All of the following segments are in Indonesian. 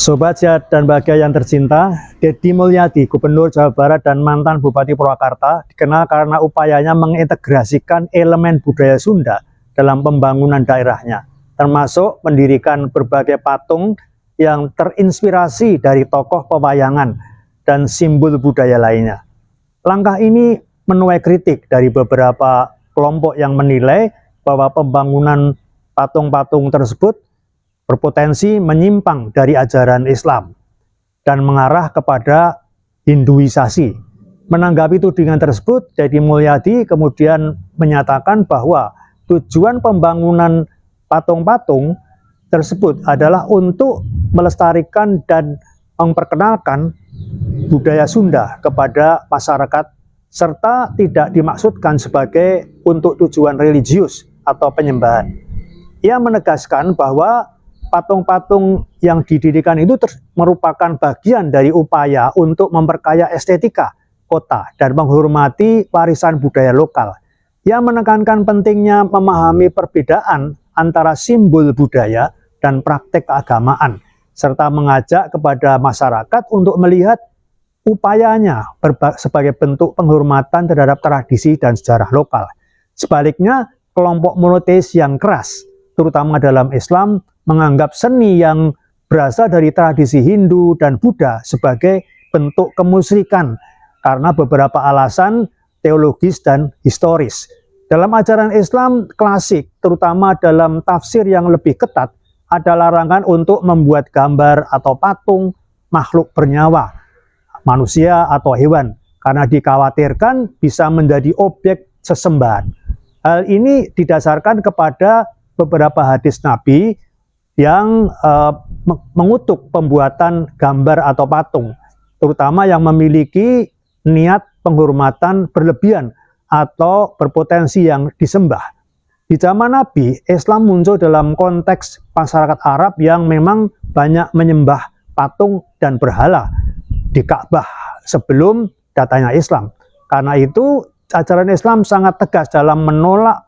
Sobat Sehat dan Bahagia yang tercinta, Deddy Mulyadi, Gubernur Jawa Barat dan mantan Bupati Purwakarta, dikenal karena upayanya mengintegrasikan elemen budaya Sunda dalam pembangunan daerahnya, termasuk mendirikan berbagai patung yang terinspirasi dari tokoh pewayangan dan simbol budaya lainnya. Langkah ini menuai kritik dari beberapa kelompok yang menilai bahwa pembangunan patung-patung tersebut berpotensi menyimpang dari ajaran Islam dan mengarah kepada Hinduisasi. Menanggapi tudingan tersebut, Deddy Mulyadi kemudian menyatakan bahwa tujuan pembangunan patung-patung tersebut adalah untuk melestarikan dan memperkenalkan budaya Sunda kepada masyarakat, serta tidak dimaksudkan sebagai untuk tujuan religius atau penyembahan. Ia menegaskan bahwa patung-patung yang didirikan itu merupakan bagian dari upaya untuk memperkaya estetika kota dan menghormati warisan budaya lokal. Ia menekankan pentingnya memahami perbedaan antara simbol budaya dan praktek keagamaan, serta mengajak kepada masyarakat untuk melihat upayanya sebagai bentuk penghormatan terhadap tradisi dan sejarah lokal. Sebaliknya, kelompok monoteis yang keras, terutama dalam Islam, menganggap seni yang berasal dari tradisi Hindu dan Buddha sebagai bentuk kemusyrikan karena beberapa alasan teologis dan historis. Dalam ajaran Islam klasik, terutama dalam tafsir yang lebih ketat, ada larangan untuk membuat gambar atau patung makhluk bernyawa, manusia atau hewan, karena dikhawatirkan bisa menjadi objek sesembahan. Hal ini didasarkan kepada beberapa hadis Nabi yang mengutuk pembuatan gambar atau patung, terutama yang memiliki niat penghormatan berlebihan atau berpotensi yang disembah. Di zaman Nabi, Islam muncul dalam konteks masyarakat Arab yang memang banyak menyembah patung dan berhala di Ka'bah sebelum datangnya Islam. Karena itu, ajaran Islam sangat tegas dalam menolak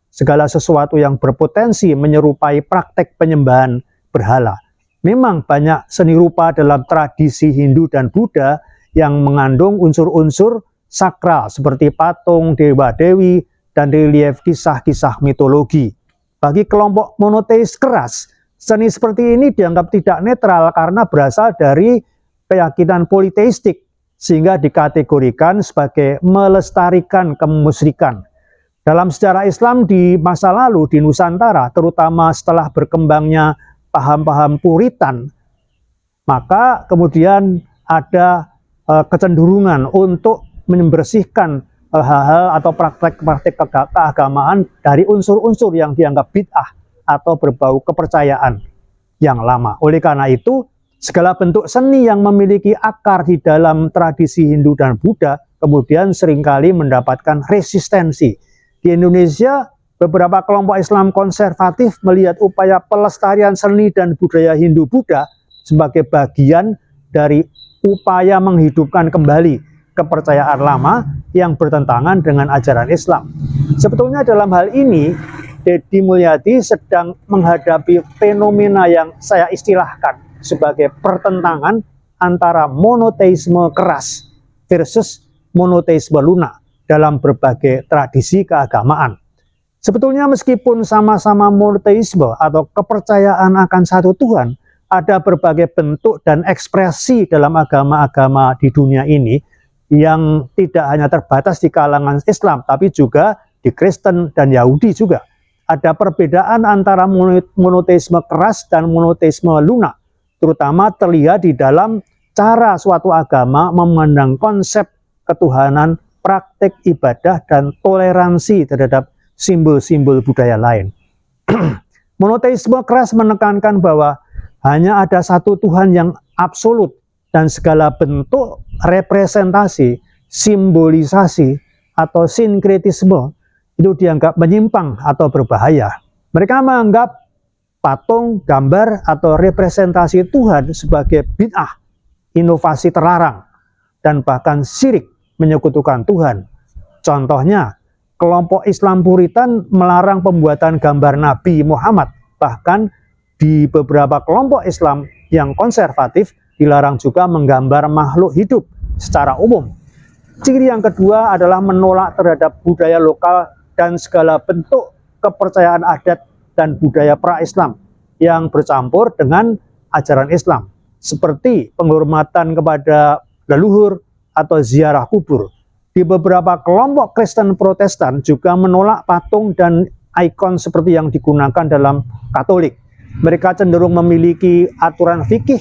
segala sesuatu yang berpotensi menyerupai praktek penyembahan berhala. Memang banyak seni rupa dalam tradisi Hindu dan Buddha yang mengandung unsur-unsur sakral seperti patung, dewa-dewi, dan relief kisah-kisah mitologi. Bagi kelompok monoteis keras, seni seperti ini dianggap tidak netral karena berasal dari keyakinan politeistik, sehingga dikategorikan sebagai melestarikan kemusyrikan. Dalam sejarah Islam di masa lalu di Nusantara, terutama setelah berkembangnya paham-paham Puritan, maka kemudian ada kecenderungan untuk membersihkan hal-hal atau praktek-praktek keagamaan dari unsur-unsur yang dianggap bid'ah atau berbau kepercayaan yang lama. Oleh karena itu, segala bentuk seni yang memiliki akar di dalam tradisi Hindu dan Buddha kemudian seringkali mendapatkan resistensi. Di Indonesia, beberapa kelompok Islam konservatif melihat upaya pelestarian seni dan budaya Hindu-Buddha sebagai bagian dari upaya menghidupkan kembali kepercayaan lama yang bertentangan dengan ajaran Islam. Sebetulnya dalam hal ini, Deddy Mulyadi sedang menghadapi fenomena yang saya istilahkan sebagai pertentangan antara monoteisme keras versus monoteisme lunak dalam berbagai tradisi keagamaan. Sebetulnya meskipun sama-sama monoteisme atau kepercayaan akan satu Tuhan, ada berbagai bentuk dan ekspresi dalam agama-agama di dunia ini yang tidak hanya terbatas di kalangan Islam, tapi juga di Kristen dan Yahudi juga. Ada perbedaan antara monoteisme keras dan monoteisme lunak, terutama terlihat di dalam cara suatu agama memandang konsep ketuhanan, praktek ibadah, dan toleransi terhadap simbol-simbol budaya lain. Monoteisme keras menekankan bahwa hanya ada satu Tuhan yang absolut dan segala bentuk representasi, simbolisasi, atau sinkretisme itu dianggap menyimpang atau berbahaya. Mereka menganggap patung, gambar, atau representasi Tuhan sebagai bid'ah, inovasi terlarang, dan bahkan syirik menyekutukan Tuhan. Contohnya, kelompok Islam Puritan melarang pembuatan gambar Nabi Muhammad. Bahkan di beberapa kelompok Islam yang konservatif dilarang juga menggambar makhluk hidup secara umum. Ciri yang kedua adalah menolak terhadap budaya lokal dan segala bentuk kepercayaan adat dan budaya pra-Islam yang bercampur dengan ajaran Islam, seperti penghormatan kepada leluhur atau ziarah kubur. Di beberapa kelompok Kristen Protestan juga menolak patung dan ikon seperti yang digunakan dalam Katolik. Mereka cenderung memiliki aturan fikih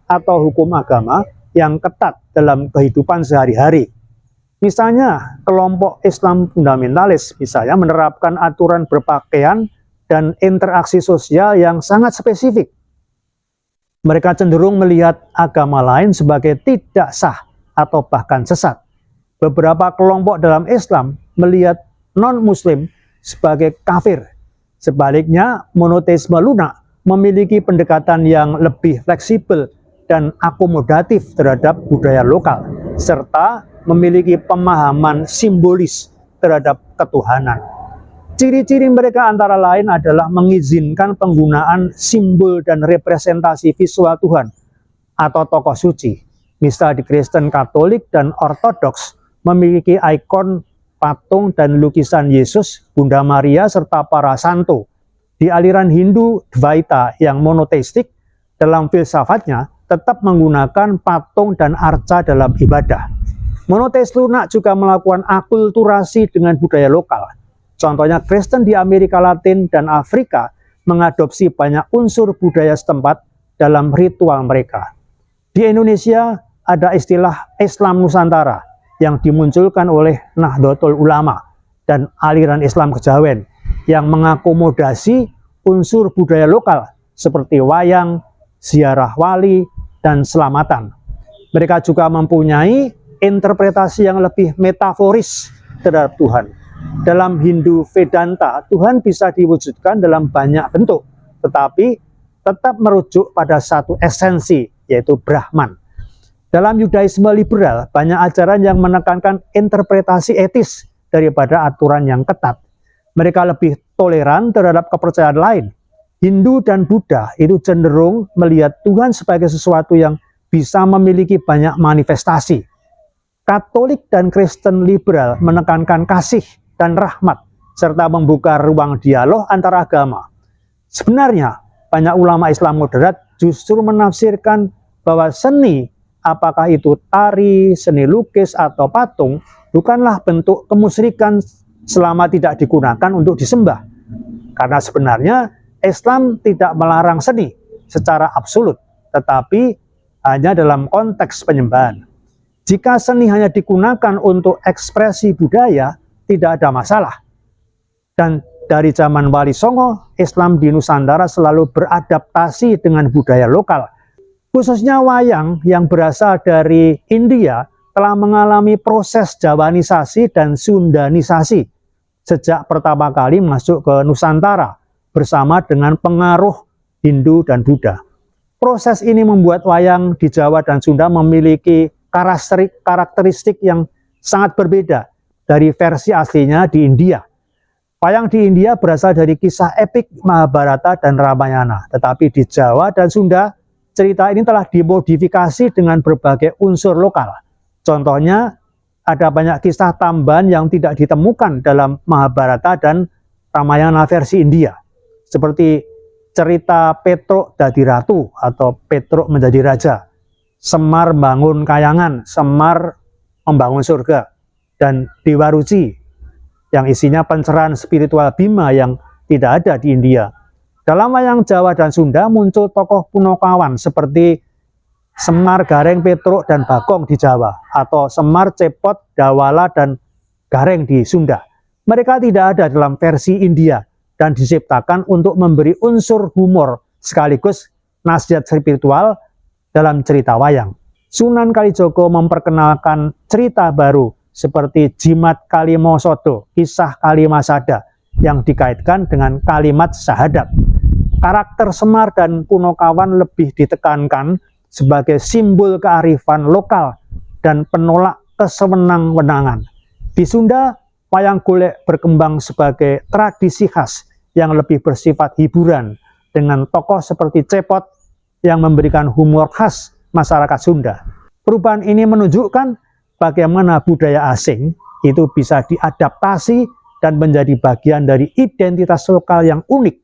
atau hukum agama yang ketat dalam kehidupan sehari-hari. Misalnya, kelompok Islam fundamentalis misalnya menerapkan aturan berpakaian dan interaksi sosial yang sangat spesifik. Mereka cenderung melihat agama lain sebagai tidak sah atau bahkan sesat. Beberapa kelompok dalam Islam melihat non-muslim sebagai kafir. Sebaliknya, monoteisme lunak memiliki pendekatan yang lebih fleksibel dan akomodatif terhadap budaya lokal, serta memiliki pemahaman simbolis terhadap ketuhanan. Ciri-ciri mereka antara lain adalah mengizinkan penggunaan simbol dan representasi visual Tuhan atau tokoh suci. Misal di Kristen Katolik dan Ortodoks memiliki ikon, patung, dan lukisan Yesus, Bunda Maria, serta para santo. Di aliran Hindu Dvaita yang monoteistik, dalam filsafatnya tetap menggunakan patung dan arca dalam ibadah. Monoteis lunak juga melakukan akulturasi dengan budaya lokal. Contohnya Kristen di Amerika Latin dan Afrika mengadopsi banyak unsur budaya setempat dalam ritual mereka. Di Indonesia ada istilah Islam Nusantara yang dimunculkan oleh Nahdlatul Ulama dan aliran Islam Kejawen yang mengakomodasi unsur budaya lokal seperti wayang, ziarah wali, dan selamatan. Mereka juga mempunyai interpretasi yang lebih metaforis terhadap Tuhan. Dalam Hindu Vedanta, Tuhan bisa diwujudkan dalam banyak bentuk, tetapi tetap merujuk pada satu esensi, yaitu Brahman. Dalam Yudaisme liberal, banyak ajaran yang menekankan interpretasi etis daripada aturan yang ketat. Mereka lebih toleran terhadap kepercayaan lain. Hindu dan Buddha itu cenderung melihat Tuhan sebagai sesuatu yang bisa memiliki banyak manifestasi. Katolik dan Kristen liberal menekankan kasih dan rahmat, serta membuka ruang dialog antara agama. Sebenarnya, banyak ulama Islam moderat justru menafsirkan bahwa seni, apakah itu tari, seni lukis, atau patung, bukanlah bentuk kemusyrikan selama tidak digunakan untuk disembah. Karena sebenarnya Islam tidak melarang seni secara absolut, tetapi hanya dalam konteks penyembahan. Jika seni hanya digunakan untuk ekspresi budaya, tidak ada masalah. Dan dari zaman Wali Songo, Islam di Nusantara selalu beradaptasi dengan budaya lokal. Khususnya wayang yang berasal dari India telah mengalami proses Jawanisasi dan Sundanisasi sejak pertama kali masuk ke Nusantara bersama dengan pengaruh Hindu dan Buddha. Proses ini membuat wayang di Jawa dan Sunda memiliki karakteristik yang sangat berbeda dari versi aslinya di India. Wayang di India berasal dari kisah epik Mahabharata dan Ramayana, tetapi di Jawa dan Sunda cerita ini telah dimodifikasi dengan berbagai unsur lokal. Contohnya, ada banyak kisah tambahan yang tidak ditemukan dalam Mahabharata dan Ramayana versi India, seperti cerita Petruk dadi ratu atau Petruk menjadi raja, Semar bangun kayangan, Semar membangun surga, dan Dewa Ruci yang isinya pencerahan spiritual Bima yang tidak ada di India. Dalam wayang Jawa dan Sunda muncul tokoh Punokawan seperti Semar, Gareng, Petruk, dan Bagong di Jawa, atau Semar, Cepot, Dawala, dan Gareng di Sunda. Mereka tidak ada dalam versi India dan diciptakan untuk memberi unsur humor sekaligus nasihat spiritual dalam cerita wayang. Sunan Kalijogo memperkenalkan cerita baru seperti Jimat Kalimosodo, kisah Kalimasada yang dikaitkan dengan kalimat syahadat. Karakter Semar dan Punokawan lebih ditekankan sebagai simbol kearifan lokal dan penolak kesewenang-wenangan. Di Sunda, wayang golek berkembang sebagai tradisi khas yang lebih bersifat hiburan dengan tokoh seperti Cepot, yang memberikan humor khas masyarakat Sunda. Perubahan ini menunjukkan bagaimana budaya asing itu bisa diadaptasi dan menjadi bagian dari identitas lokal yang unik.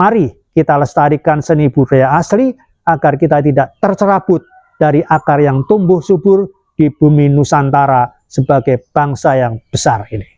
Mari kita lestarikan seni budaya asli agar kita tidak tercerabut dari akar yang tumbuh subur di bumi Nusantara sebagai bangsa yang besar ini.